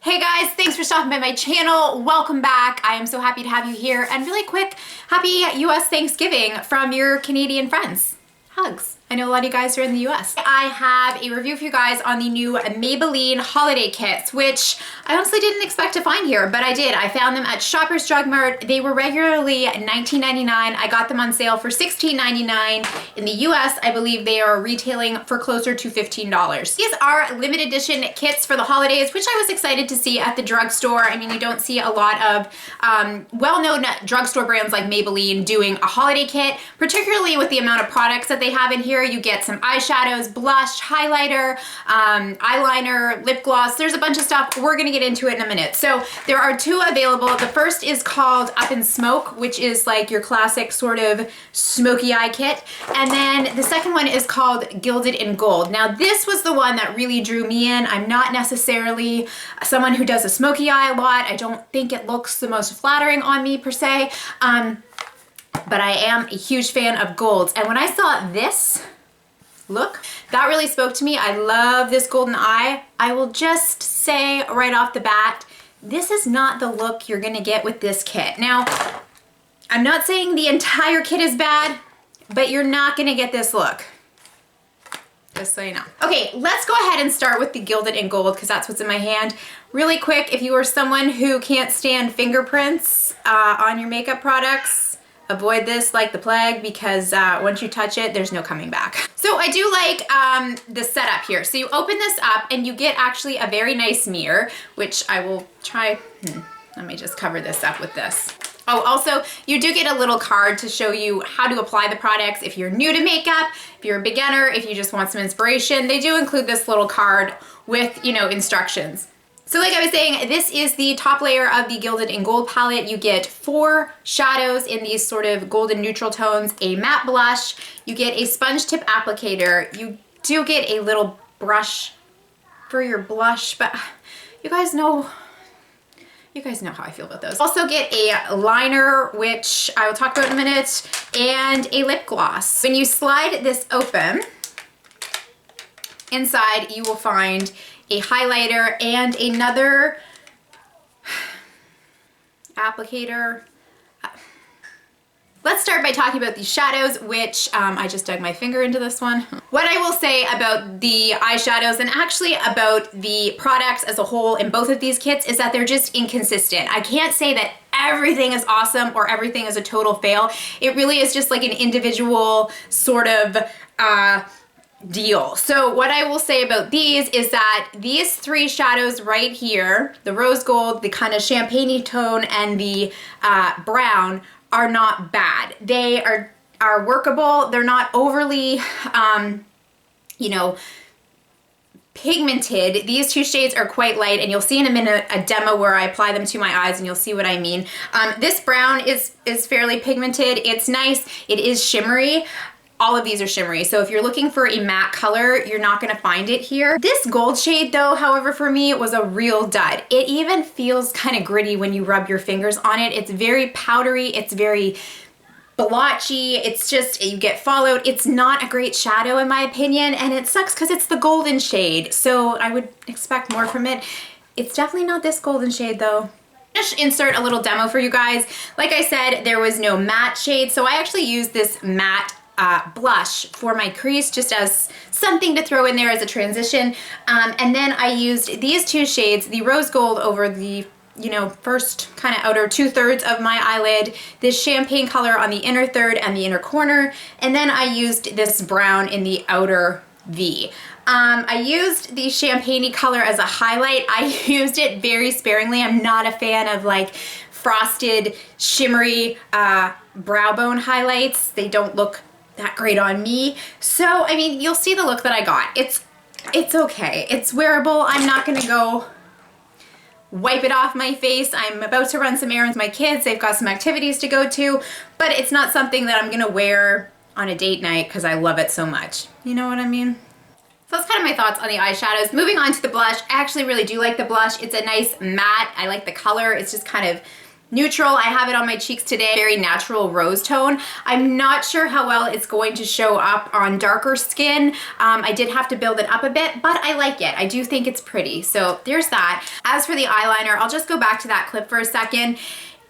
Hey guys, thanks for stopping by my channel. Welcome back. I am so happy to have you here. And really quick, happy US Thanksgiving from your Canadian friends. Hugs. I know a lot of you guys are in the US. I have a review for you guys on the new Maybelline Holiday Kits, which I honestly didn't expect to find here, but I did. I found them at Shoppers Drug Mart. They were regularly $19.99. I got them on sale for $16.99. In the US, I believe they are retailing for closer to $15. These are limited edition kits for the holidays, which I was excited to see at the drugstore. I mean, you don't see a lot of well-known drugstore brands like Maybelline doing a holiday kit, particularly with the amount of products that they have in here. You get some eyeshadows, blush, highlighter, eyeliner, lip gloss. There's a bunch of stuff. We're gonna get into it in a minute. So there are two available. The first is called Up in Smoke, which is like your classic sort of smoky eye kit. And then the second one is called Gilded in Gold. Now this was the one that really drew me in. I'm not necessarily someone who does a smoky eye a lot. I don't think it looks the most flattering on me per se. But I am a huge fan of golds. And when I saw this look, that really spoke to me. I love this golden eye. I will just say right off the bat, this is not the look you're gonna get with this kit. Now, I'm not saying the entire kit is bad, but you're not gonna get this look. Just so you know. Okay, let's go ahead and start with the Gilded in Gold because that's what's in my hand. Really quick, if you are someone who can't stand fingerprints on your makeup products, avoid this like the plague because once you touch it, there's no coming back. So I do like the setup here. So you open this up and you get actually a very nice mirror, which I will try. Let me just cover this up with this. Oh, also, you do get a little card to show you how to apply the products if you're new to makeup, if you're a beginner, if you just want some inspiration. They do include this little card with, instructions. So like I was saying, this is the top layer of the Gilded in Gold palette. You get 4 shadows in these sort of golden neutral tones, a matte blush, you get a sponge tip applicator, you do get a little brush for your blush, but you guys know how I feel about those. Also get a liner, which I will talk about in a minute, and a lip gloss. When you slide this open, inside you will find a highlighter and another applicator. Let's start by talking about these shadows, which I just dug my finger into this one. What I will say about the eyeshadows and actually about the products as a whole in both of these kits is that they're just inconsistent. I can't say that everything is awesome or everything is a total fail. It really is just like an individual sort of deal. So what I will say about these is that these 3 shadows right here, the rose gold, the kind of champagne-y tone, and the brown, are not bad. They are workable. They're not overly, pigmented. These 2 shades are quite light, and you'll see in a minute a demo where I apply them to my eyes and you'll see what I mean. This brown is fairly pigmented. It's nice. It is shimmery. All of these are shimmery, so if you're looking for a matte color, you're not gonna find it here. This gold shade though, however, for me, was a real dud. It even feels kind of gritty when you rub your fingers on it. It's very powdery, it's very blotchy, it's just, you get fallout. It's not a great shadow in my opinion, and it sucks because it's the golden shade, so I would expect more from it. It's definitely not this golden shade though. Just insert a little demo for you guys. Like I said, there was no matte shade, so I actually used this matte blush for my crease just as something to throw in there as a transition. And then I used these 2 shades, the rose gold over the first kind of outer 2/3 of my eyelid, this champagne color on the inner third and the inner corner, and then I used this brown in the outer V. I used the champagne-y color as a highlight. I used it very sparingly. I'm not a fan of like frosted, shimmery brow bone highlights. They don't look that great on me. So, I mean, you'll see the look that I got. It's okay. It's wearable. I'm not gonna go wipe it off my face. I'm about to run some errands with my kids. They've got some activities to go to, but it's not something that I'm gonna wear on a date night because I love it so much. You know what I mean? So that's kind of my thoughts on the eyeshadows. Moving on to the blush, I actually really do like the blush. It's a nice matte. I like the color. It's just kind of neutral. I have it on my cheeks today, very natural rose tone. I'm not sure how well it's going to show up on darker skin. I did have to build it up a bit, but I like it. I do think it's pretty. So there's that. As for the eyeliner, I'll just go back to that clip for a second.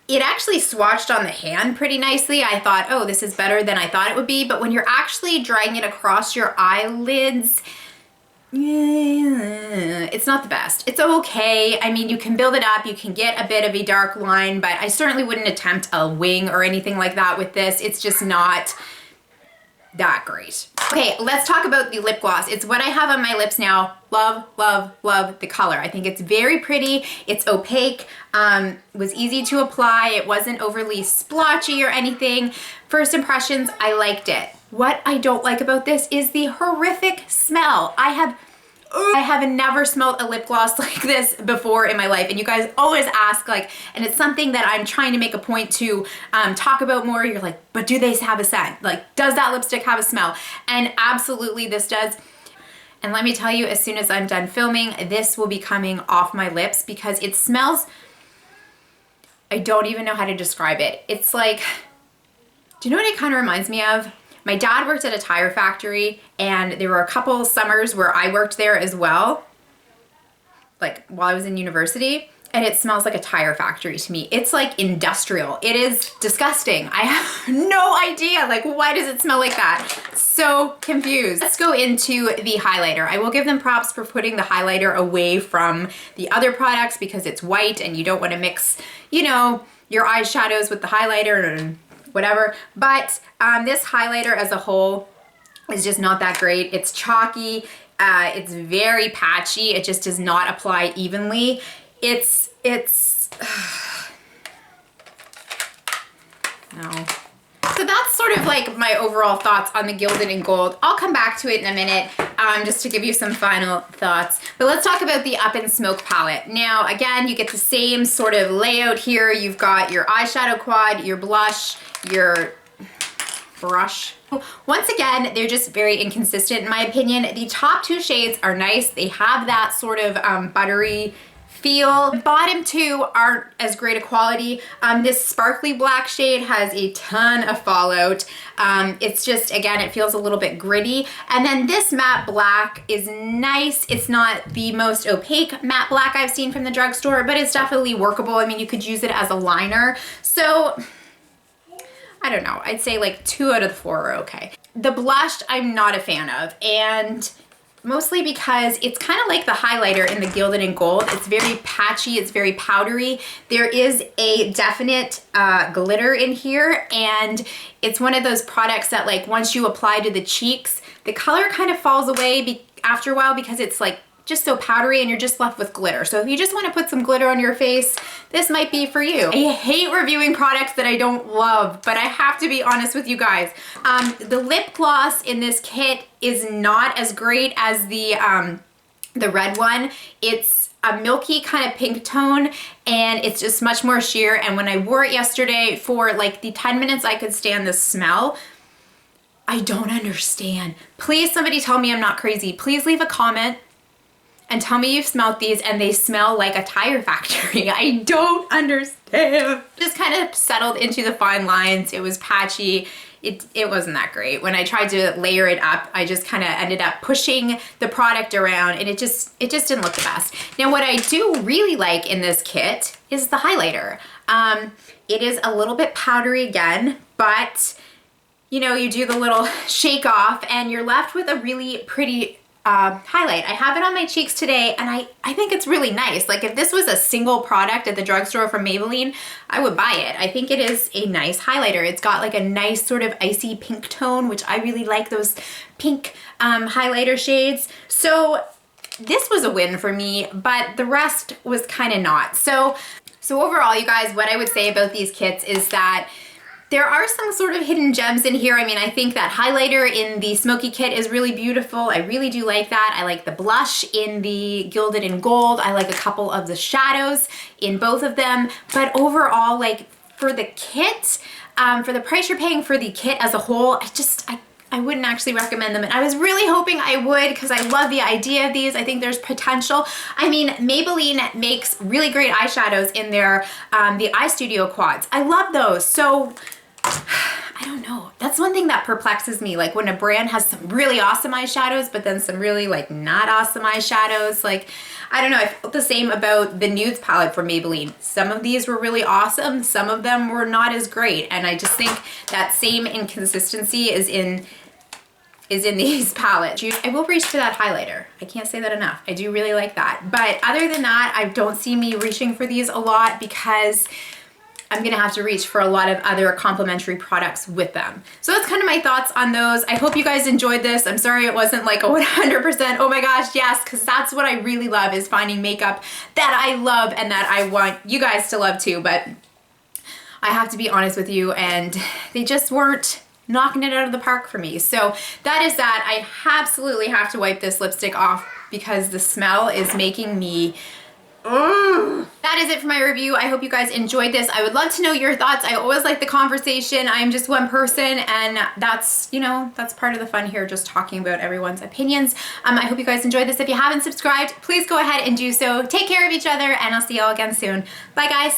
It actually swatched on the hand pretty nicely. I thought, oh, this is better than I thought it would be. But when you're actually dragging it across your eyelids, yeah, it's not the best. It's okay. I mean, you can build it up, you can get a bit of a dark line, but I certainly wouldn't attempt a wing or anything like that with this. It's just not that great. Okay, let's talk about the lip gloss. It's what I have on my lips now. Love, love, love the color. I think it's very pretty. It's opaque. Was easy to apply. It wasn't overly splotchy or anything. First impressions, I liked it. What I don't like about this is the horrific smell. I have never smelled a lip gloss like this before in my life, and you guys always ask, like, and it's something that I'm trying to make a point to talk about more. You're like, but do they have a scent? Like, does that lipstick have a smell? And absolutely this does. And let me tell you, as soon as I'm done filming, this will be coming off my lips because it smells, I don't even know how to describe it. It's like, do you know what it kind of reminds me of? My dad worked at a tire factory, and there were a couple summers where I worked there as well, like while I was in university, and it smells like a tire factory to me. It's like industrial. It is disgusting. I have no idea, like, why does it smell like that? So confused. Let's go into the highlighter. I will give them props for putting the highlighter away from the other products because it's white and you don't want to mix, you know, your eyeshadows with the highlighter and whatever. But this highlighter as a whole is just not that great. It's chalky, it's very patchy, it just does not apply evenly. It's no. So that's sort of like my overall thoughts on the Gilded in Gold. I'll come back to it in a minute just to give you some final thoughts. But let's talk about the Up in Smoke palette. Now, again, you get the same sort of layout here. You've got your eyeshadow quad, your blush, your brush. Once again, they're just very inconsistent in my opinion. The top two shades are nice. They have that sort of buttery feel. The bottom two aren't as great a quality. This sparkly black shade has a ton of fallout. It's just, again, it feels a little bit gritty. And then this matte black is nice. It's not the most opaque matte black I've seen from the drugstore, but it's definitely workable. I mean, you could use it as a liner. So I don't know, I'd say like 2 out of the 4 are okay. The blush I'm not a fan of, and mostly because it's kind of like the highlighter in the Gilded in Gold. It's very patchy, it's very powdery. There is a definite glitter in here, and it's one of those products that, like, once you apply to the cheeks, the color kind of falls away after a while because it's like just so powdery and you're just left with glitter. So if you just want to put some glitter on your face, this might be for you. I hate reviewing products that I don't love, but I have to be honest with you guys. The lip gloss in this kit is not as great as the red one. It's a milky kind of pink tone, and it's just much more sheer. And when I wore it yesterday for like the 10 minutes I could stand the smell, I don't understand. Please, somebody tell me I'm not crazy. Please leave a comment and tell me you've smelled these and they smell like a tire factory. I don't understand. Just kind of settled into the fine lines. It was patchy. It wasn't that great. When I tried to layer it up, I just kind of ended up pushing the product around, and it just didn't look the best. Now, what I do really like in this kit is the highlighter. It is a little bit powdery again, but you know, you do the little shake off and you're left with a really pretty highlight. I have it on my cheeks today, and I think it's really nice. Like, if this was a single product at the drugstore from Maybelline, I would buy it. I think it is a nice highlighter. It's got like a nice sort of icy pink tone, which I really like those pink highlighter shades. So this was a win for me, but the rest was kind of not. So overall, you guys, what I would say about these kits is that there are some sort of hidden gems in here. I mean, I think that highlighter in the Smoky kit is really beautiful. I really do like that. I like the blush in the Gilded in Gold. I like a couple of the shadows in both of them. But overall, like, for the kit, for the price you're paying for the kit as a whole, I wouldn't actually recommend them. And I was really hoping I would because I love the idea of these. I think there's potential. I mean, Maybelline makes really great eyeshadows in their, the Eye Studio quads. I love those. So I don't know. That's one thing that perplexes me. Like when a brand has some really awesome eyeshadows, but then some really like not awesome eyeshadows. Like, I don't know. I felt the same about the nudes palette from Maybelline. Some of these were really awesome. Some of them were not as great. And I just think that same inconsistency is in these palettes. I will reach for that highlighter. I can't say that enough. I do really like that. But other than that, I don't see me reaching for these a lot because I'm gonna have to reach for a lot of other complementary products with them. So that's kind of my thoughts on those. I hope you guys enjoyed this. I'm sorry it wasn't like a 100%, oh my gosh, yes, because that's what I really love, is finding makeup that I love and that I want you guys to love too. But I have to be honest with you, and they just weren't knocking it out of the park for me. So that is that. I absolutely have to wipe this lipstick off because the smell is making me That is it for my review. I hope you guys enjoyed this. I would love to know your thoughts. I always like the conversation. I'm just one person, and that's, you know, that's part of the fun here, just talking about everyone's opinions. I hope you guys enjoyed this. If you haven't subscribed, please go ahead and do so. Take care of each other, and I'll see you all again soon. Bye, guys.